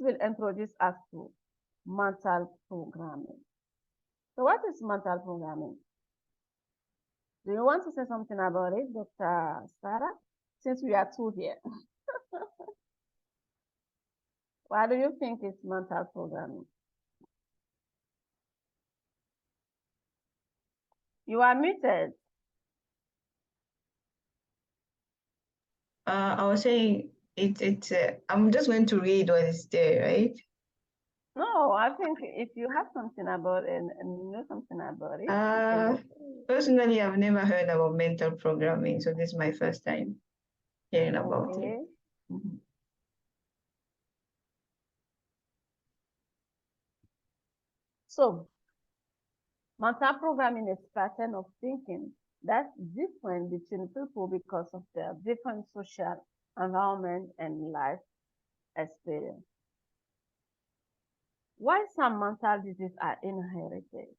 will introduce us to mental programming. So what is mental programming? Do you want to say something about it, Dr. Sarah? Since we are two here. What do you think is mental programming? You are muted. I was saying I'm just going to read what is there, right? No, I think if you have something about it and you know something about it. Personally, I've never heard about mental programming, so this is my first time hearing about it. Mm-hmm. So, mental programming is a pattern of thinking that's different between people because of their different social environment and life experience. Why some mental diseases are inherited?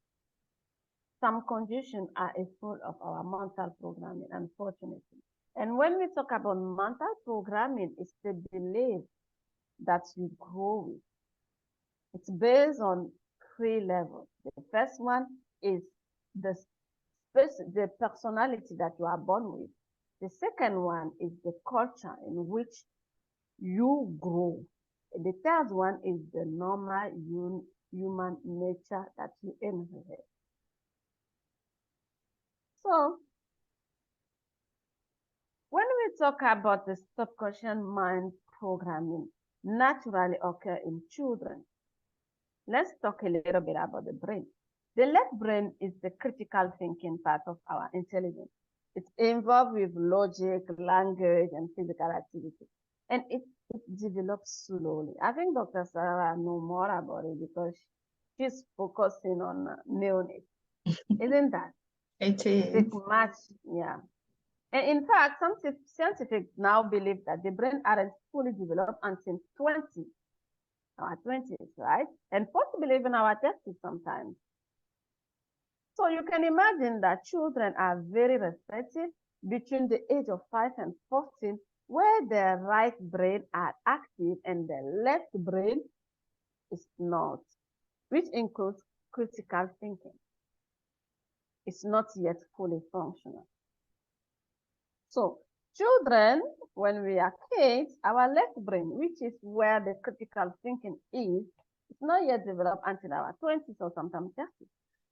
Some conditions are a fault of our mental programming, unfortunately. And when we talk about mental programming, it's the belief that you grow with. It's based on 3 levels. The first one is the personality that you are born with. The second one is the culture in which you grow. The third one is the normal human nature that you inherit. So, when we talk about the subconscious mind programming naturally occur in children, let's talk a little bit about the brain. The left brain is the critical thinking part of our intelligence. It's involved with logic, language, and physical activity. And it develops slowly. I think Dr. Sarah knows more about it because she's focusing on neonates. Isn't that? It is. Much, yeah. And in fact, some scientists now believe that the brain aren't fully developed until our 20s, right? And possibly even our 30s sometimes. So you can imagine that children are very receptive between the age of 5 and 14, where their right brain are active and their left brain is not, which includes critical thinking. It's not yet fully functional. So children, when we are kids, our left brain, which is where the critical thinking is not yet developed until our 20s or sometimes 30s.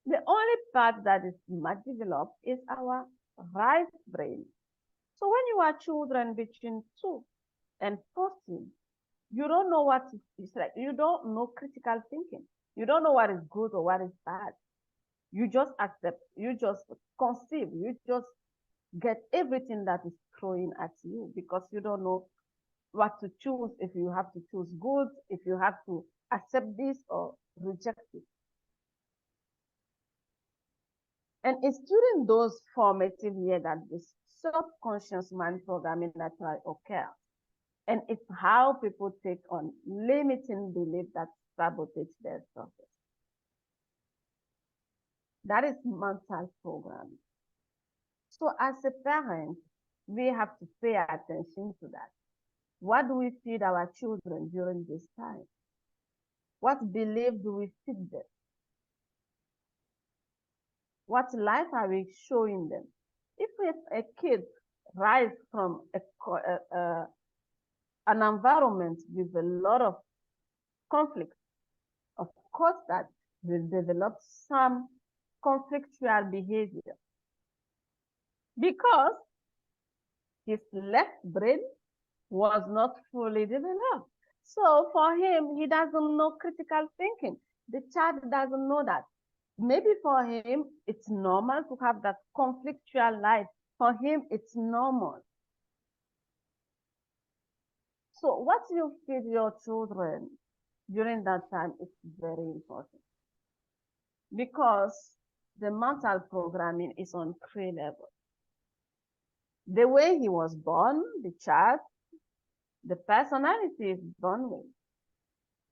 The only part that is much developed is our right brain. So when you are children between 2 and 14, you don't know what it's like. You don't know critical thinking. You don't know what is good or what is bad. You just accept, you just conceive, you just get everything that is thrown at you because you don't know what to choose, if you have to choose good, if you have to accept this or reject it. And it's during those formative years that the subconscious mind programming naturally occurs. And it's how people take on limiting belief that sabotage their success. That is mental programming. So as a parent, we have to pay attention to that. What do we feed our children during this time? What belief do we feed them? What life are we showing them? If a kid rise from an environment with a lot of conflict, of course that will develop some conflictual behavior because his left brain was not fully developed. So for him, he doesn't know critical thinking. The child doesn't know that. Maybe for him, it's normal to have that conflictual life. For him, it's normal. So what you feed your children during that time is very important because the mental programming is on 3 levels. The way he was born, the child, the personality is born with,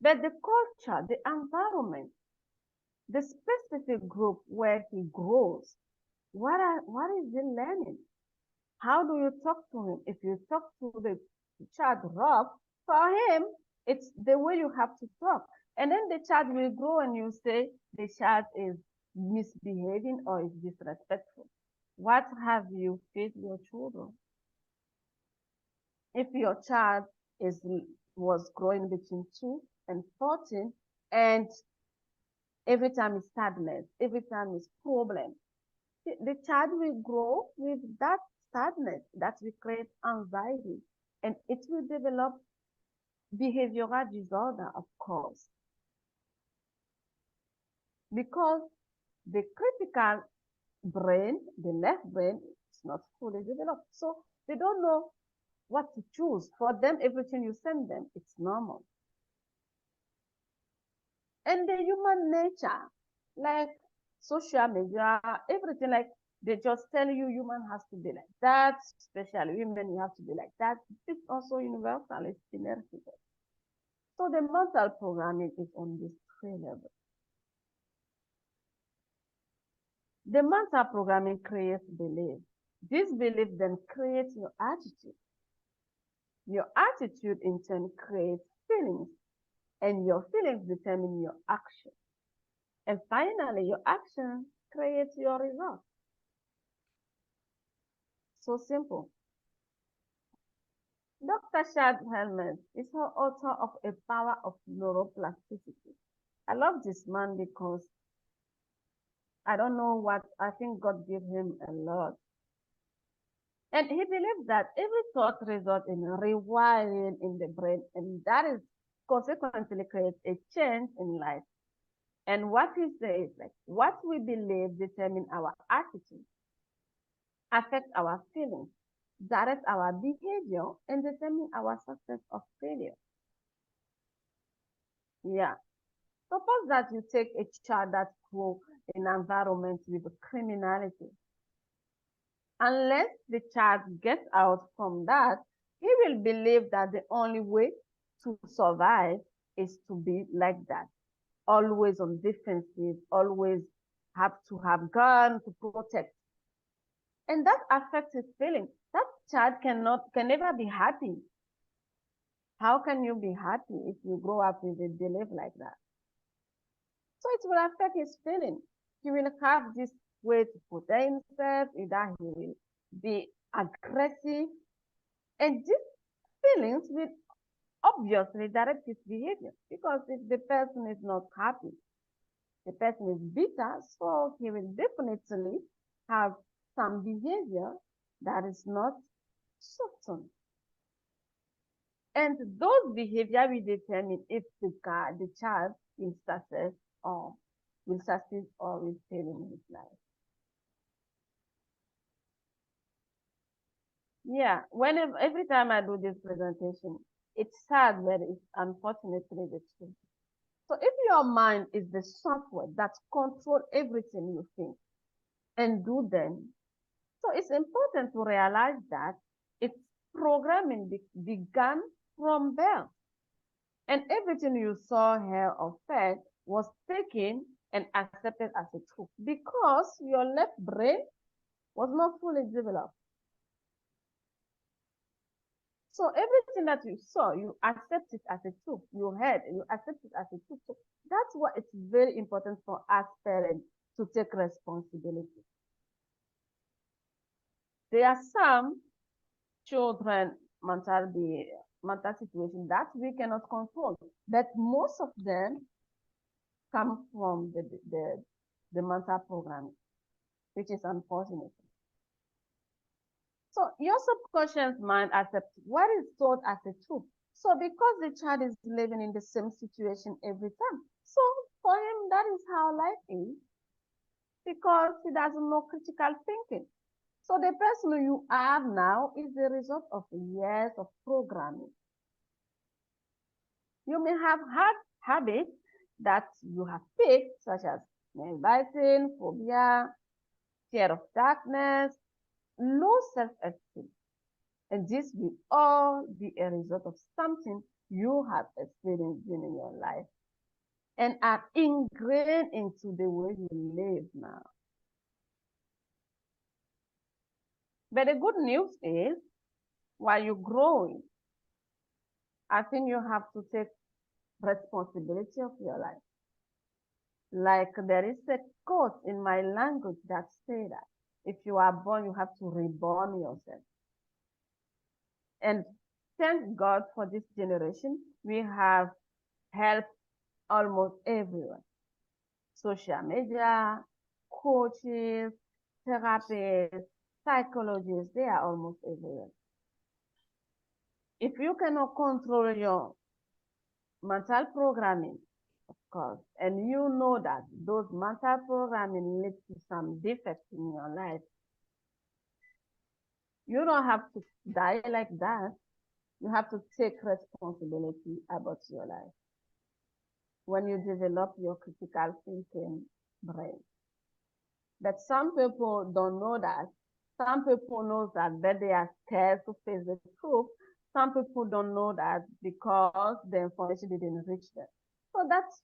but the culture, the environment, the specific group where he grows, what is he learning? How do you talk to him? If you talk to the child rough, for him, It's the way you have to talk. And then the child will grow and you say the child is misbehaving or is disrespectful. What have you fed your children? If your child was growing between 2 and 14 and every time is sadness, every time is problem, the child will grow with that sadness that will create anxiety and it will develop behavioral disorder, of course, because the critical brain, the left brain, is not fully developed. So they don't know what to choose. For them, everything you send them, it's normal. And the human nature, like social media, everything, like they just tell you human has to be like that, especially women, you have to be like that. It's also universal, it's genetic. So the mental programming is on this 3 levels. The mental programming creates belief. This belief then creates your attitude. Your attitude in turn creates feelings, and your feelings determine your action. And finally, your action creates your result. So simple. Dr. Shad Helmet is the author of A Power of Neuroplasticity. I love this man because I don't know what, I think God gave him a lot. And he believes that every thought results in rewiring in the brain, and that is consequently creates a change in life. And what he says, like what we believe determine our attitude, affect our feelings, direct our behavior, and determine our success or failure. Yeah. Suppose that you take a child that grew in an environment with criminality. Unless the child gets out from that, he will believe that the only way to survive is to be like that. Always on defensive, always have to have gun to protect. And that affects his feelings. That child can never be happy. How can you be happy if you grow up with a belief like that? So it will affect his feelings. He will have this way to protect himself, either he will be aggressive, and these feelings will obviously direct his behavior, because if the person is not happy, the person is bitter, so he will definitely have some behavior that is not certain. And those behavior will determine if the child will succeed or will fail in his life. Yeah, every time I do this presentation, it's sad, but it's unfortunately the truth. So if your mind is the software that controls everything you think and do then, so it's important to realize that its programming began from birth. And everything you saw, heard, or felt was taken and accepted as a truth because your left brain was not fully developed. So everything that you saw, you accept it as a truth. You heard, you accept it as a truth. So that's why it's very important for us parents to take responsibility. There are some children mental situation that we cannot control, but most of them come from the mental programming, which is unfortunate. So your subconscious mind accepts what is thought as a truth. So because the child is living in the same situation every time, so for him, that is how life is, because he doesn't know critical thinking. So the person you are now is the result of years of programming. You may have had habits that you have picked, such as nail biting, phobia, fear of darkness, low self-esteem. And this will all be a result of something you have experienced in your life and are ingrained into the way you live now. But the good news is, while you're growing, I think you have to take responsibility of your life. Like there is a quote in my language that say that if you are born, you have to reborn yourself. And thank God for this generation, we have help almost everyone. Social media, coaches, therapists, psychologists, they are almost everywhere. If you cannot control your mental programming, of course, and you know that those mental programming lead to some defects in your life, you don't have to die like that. You have to take responsibility about your life when you develop your critical thinking brain. But some people don't know that. Some people know that, but they are scared to face the truth. Some people don't know that because the information didn't reach them. So that's